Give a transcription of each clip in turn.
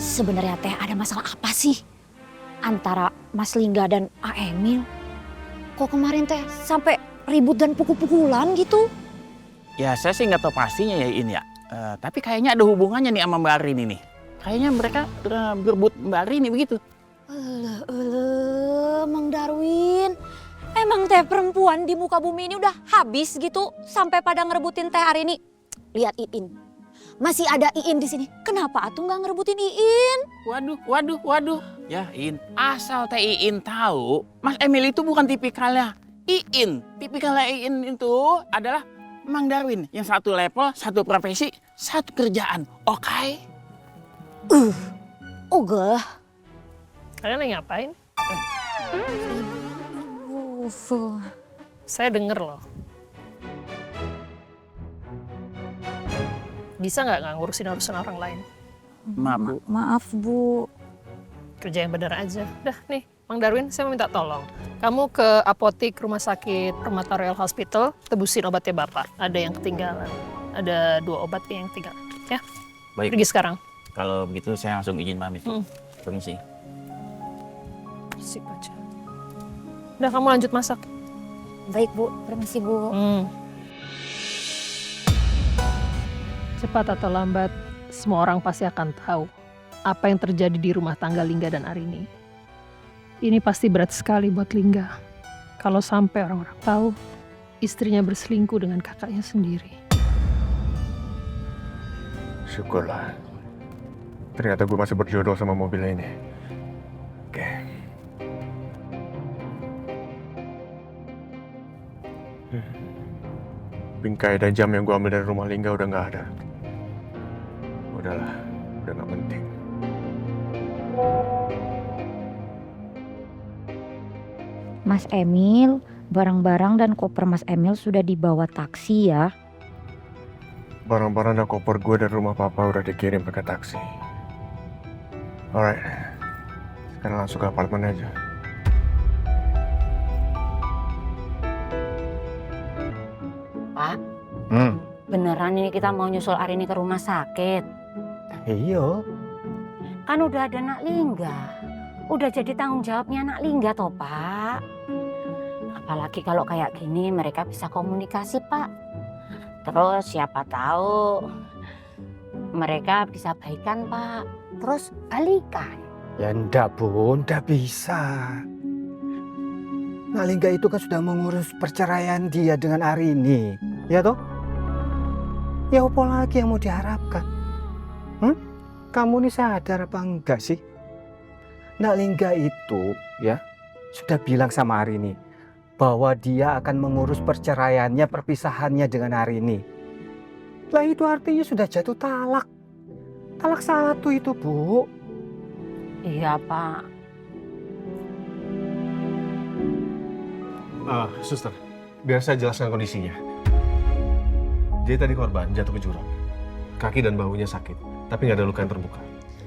Sebenarnya teh ada masalah apa sih antara Mas Lingga dan A Emil? Kok kemarin teh sampai ribut dan pukul-pukulan gitu? Ya saya sih nggak tahu pastinya ya In ya. Tapi kayaknya ada hubungannya nih sama Mbak Arini nih. Kayaknya mereka berebut Mbak Arini begitu. Mang Darwin. Emang teh perempuan di muka bumi ini udah habis gitu sampai pada ngerebutin teh Arini. Lihat Iin. Masih ada Iin di sini. Kenapa atuh nggak ngerebutin Iin? Waduh. Ya In, asal teh Iin tahu, Mas Emil itu bukan tipikalnya Iin. Tipikalnya Iin itu adalah Mang Darwin yang satu level, satu profesi, satu kerjaan. Oke? Ogah. Kalian lagi ngapain? Saya denger loh. Bisa nggak ngurusin urusan orang lain? Maaf Bu. Maaf Bu. Kerja yang bener aja. Udah nih, Mang Darwin saya minta tolong. Kamu ke apotik rumah sakit Permata Royal Hospital, tebusin obatnya Bapak. Ada yang ketinggalan. Ada 2 obat yang tinggal. Ya, Baik. pergi sekarang. Kalau begitu saya langsung izin pamit. Permisi. Sip aja. Udah kamu lanjut masak. Baik Bu, permisi Bu. Cepat atau lambat, semua orang pasti akan tahu apa yang terjadi di rumah tangga Lingga dan Arini. Ini pasti berat sekali buat Lingga. Kalau sampai orang-orang tahu istrinya berselingkuh dengan kakaknya sendiri. Syukurlah. Ternyata gue masih berjodoh sama mobil ini. Oke. Bingkai dan jam yang gue ambil dari rumah Lingga udah nggak ada. Udahlah, udah nggak penting. Mas Emil, barang-barang dan koper Mas Emil sudah dibawa taksi ya. Barang-barang dan koper gue dari rumah papa udah dikirim pakai taksi. Alright, sekarang langsung ke apartemen aja. Pak, beneran ini kita mau nyusul Arini ke rumah sakit? Iya. Kan udah ada Nak Lingga. Udah jadi tanggung jawabnya Nak Lingga toh Pak. Apalagi kalau kayak gini mereka bisa komunikasi Pak. Terus siapa tahu mereka bisa baikan Pak. Terus balikan. Ya ndak Bu, ndak bisa. Nak Lingga itu kan sudah mengurus perceraian dia dengan Arini, ya toh? Ya apa lagi yang mau diharapkan? Kamu ini sadar apa enggak sih? Nak Lingga itu ya sudah bilang sama Arini bahwa dia akan mengurus perceraiannya, perpisahannya dengan Arini. Lah itu artinya sudah jatuh talak. Talak 1 itu Bu. Iya Pak. Suster, biar saya jelaskan kondisinya. Dia tadi korban jatuh ke jurang. Kaki dan bahunya sakit, tapi nggak ada luka yang terbuka.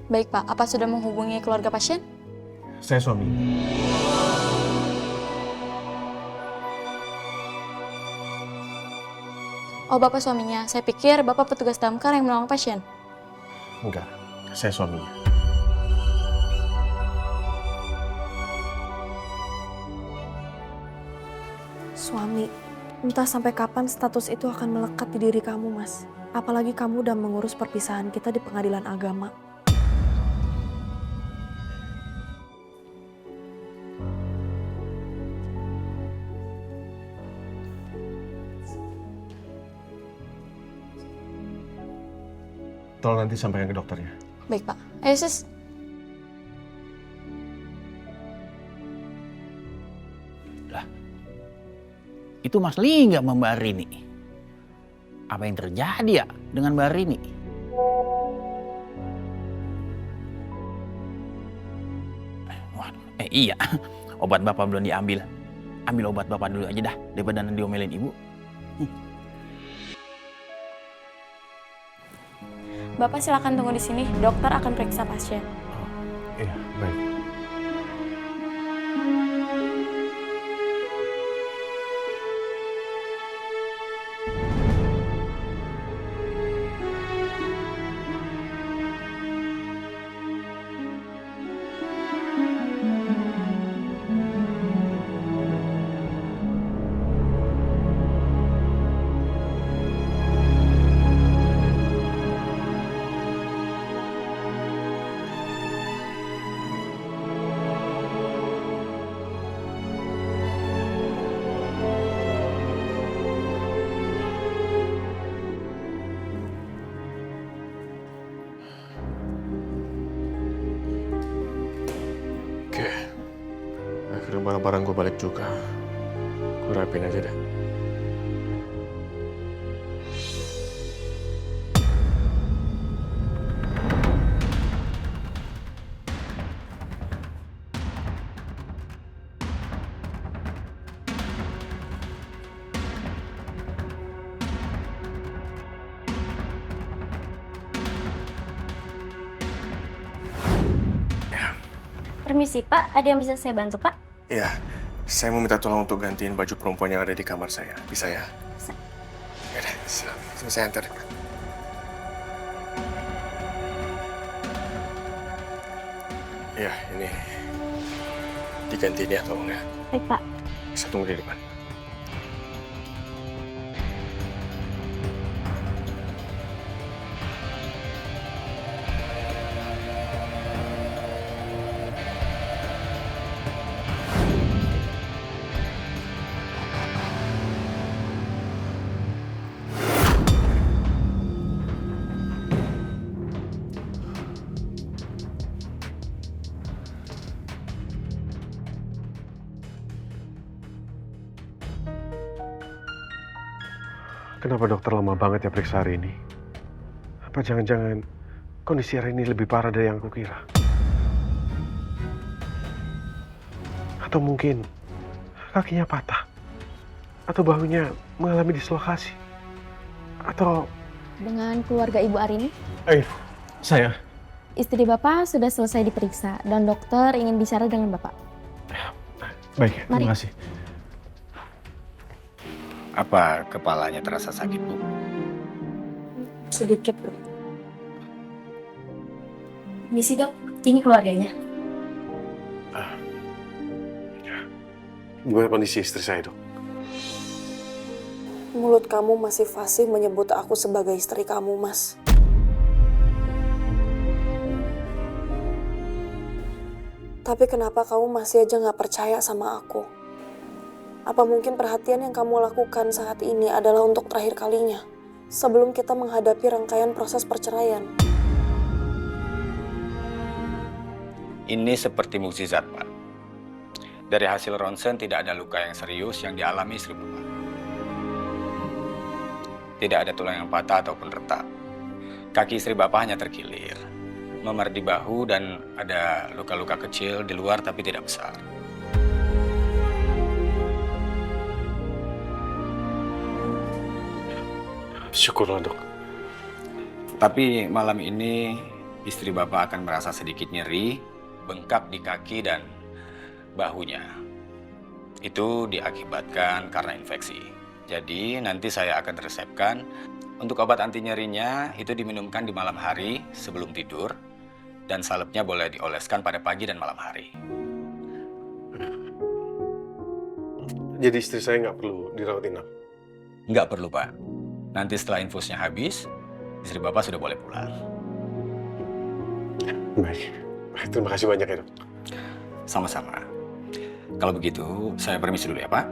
Baik Pak, apa sudah menghubungi keluarga pasien? Saya suaminya. Oh Bapak suaminya, saya pikir Bapak petugas damkar yang menolong pasien. Enggak, saya suaminya. Suami, entah sampai kapan status itu akan melekat di diri kamu, Mas. Apalagi kamu udah mengurus perpisahan kita di pengadilan agama. Tolong nanti sampaikan ke dokternya. Baik Pak. Ayo sis. Itu Mas Lingga sama Mbak Arini. Apa yang terjadi ya dengan Mbak Arini? Waduh, iya. Obat Bapak belum diambil. Ambil obat Bapak dulu aja dah, daripada nanti diomelin Ibu. Bapak silakan tunggu di sini. Dokter akan periksa pasien. Iya, baik. barang-barang gue balik juga. Gue rapin aja deh. Permisi Pak, ada yang bisa saya bantu Pak? Iya, saya mau minta tolong untuk gantiin baju perempuan yang ada di kamar saya. Bisa ya? Bisa. Yaudah, silakan. Saya antar. Ya, ini digantiin ya, tolong ya. Baik Pak. Saya tunggu di depan. Kenapa dokter lama banget ya periksa hari ini? Apa jangan-jangan kondisi hari ini lebih parah dari yang aku kira? Atau mungkin kakinya patah? Atau bahunya mengalami dislokasi? Atau... Dengan keluarga Ibu Arini, saya? istri Bapak sudah selesai diperiksa dan dokter ingin bicara dengan Bapak. Baik, Mari. terima kasih. Apa kepalanya terasa sakit, Bu? Sedikit Dok. Misi Dok, ini keluarganya. Gimana kondisi istri saya, Dok? Mulut kamu masih fasih menyebut aku sebagai istri kamu, Mas. Tapi kenapa kamu masih aja gak percaya sama aku? Apa mungkin perhatian yang kamu lakukan saat ini adalah untuk terakhir kalinya? Sebelum kita menghadapi rangkaian proses perceraian. Ini seperti mukjizat, Pak. Dari hasil ronsen tidak ada luka yang serius yang dialami istri Bapak. Tidak ada tulang yang patah ataupun retak. Kaki istri Bapak hanya terkilir. Memar di bahu dan ada luka-luka kecil di luar tapi tidak besar. Syukurlah, Dok. Tapi malam ini istri Bapak akan merasa sedikit nyeri, bengkak di kaki dan bahunya. Itu diakibatkan karena infeksi. Jadi nanti saya akan resepkan untuk obat anti nyerinya itu diminumkan di malam hari sebelum tidur dan salepnya boleh dioleskan pada pagi dan malam hari. Jadi istri saya nggak perlu dirawat inap? Nggak perlu, Pak. Nanti setelah infusnya habis, istri Bapak sudah boleh pulang. Baik. Terima kasih banyak ya, Dok. Sama-sama. Kalau begitu, saya permisi dulu ya, Pak.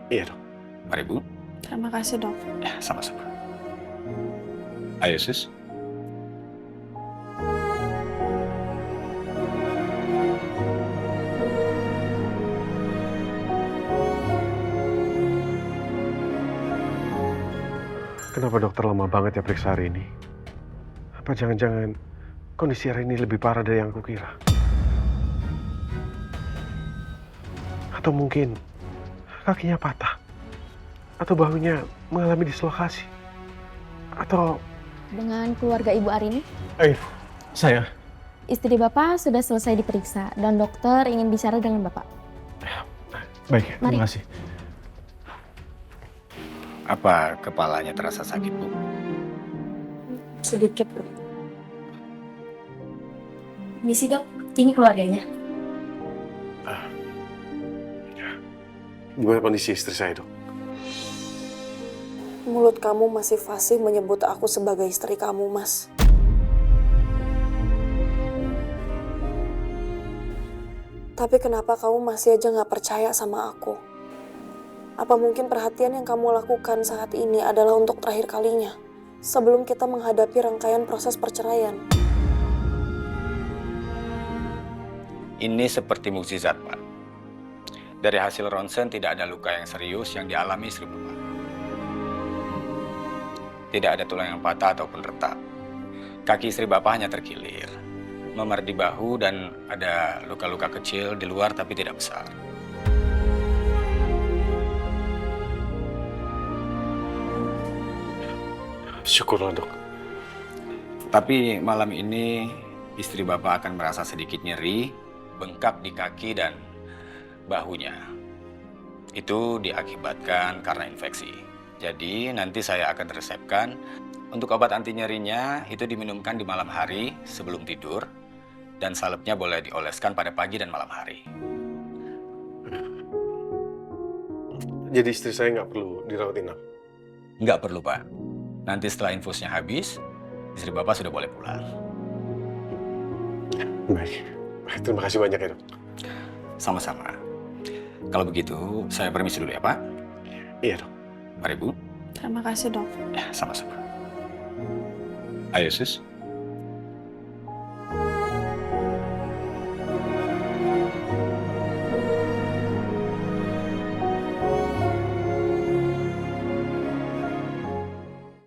Iya, Dok. Mari, Bu. Terima kasih, Dok. Ya, sama-sama. Ayo, Sus. Kenapa dokter lama banget ya periksa hari ini? Apa jangan-jangan kondisi hari ini lebih parah dari yang aku kira? Atau mungkin kakinya patah? Atau bahunya mengalami dislokasi? Atau... Dengan keluarga Ibu Arini, saya? istri Bapak sudah selesai diperiksa dan dokter ingin bicara dengan Bapak. Baik, Mari. terima kasih. Apa kepalanya terasa sakit, Bu? Sedikit Dok. Misi Dok, ini keluarganya. Gimana kondisi istri saya, Dok? Mulut kamu masih fasih menyebut aku sebagai istri kamu, Mas. Tapi kenapa kamu masih aja gak percaya sama aku? Apa mungkin perhatian yang kamu lakukan saat ini adalah untuk terakhir kalinya? Sebelum kita menghadapi rangkaian proses perceraian. Ini seperti mukjizat, Pak. Dari hasil ronsen tidak ada luka yang serius yang dialami istri Bapak. Tidak ada tulang yang patah ataupun retak. Kaki istri Bapak hanya terkilir, memar di bahu dan ada luka-luka kecil di luar tapi tidak besar. Syukurlah, Dok. Tapi malam ini istri Bapak akan merasa sedikit nyeri, bengkak di kaki dan bahunya. Itu diakibatkan karena infeksi. Jadi nanti saya akan resepkan untuk obat anti nyerinya itu diminumkan di malam hari sebelum tidur dan salepnya boleh dioleskan pada pagi dan malam hari. Jadi istri saya nggak perlu dirawat inap? Nggak perlu, Pak. Nanti setelah infusnya habis, istri Bapak sudah boleh pulang. Baik. Terima kasih banyak ya, Dok. Sama-sama. Kalau begitu, saya permisi dulu ya, Pak. Iya, Dok. Mari, Bu. Terima kasih, Dok. Ya, sama-sama. Ayo, Sus.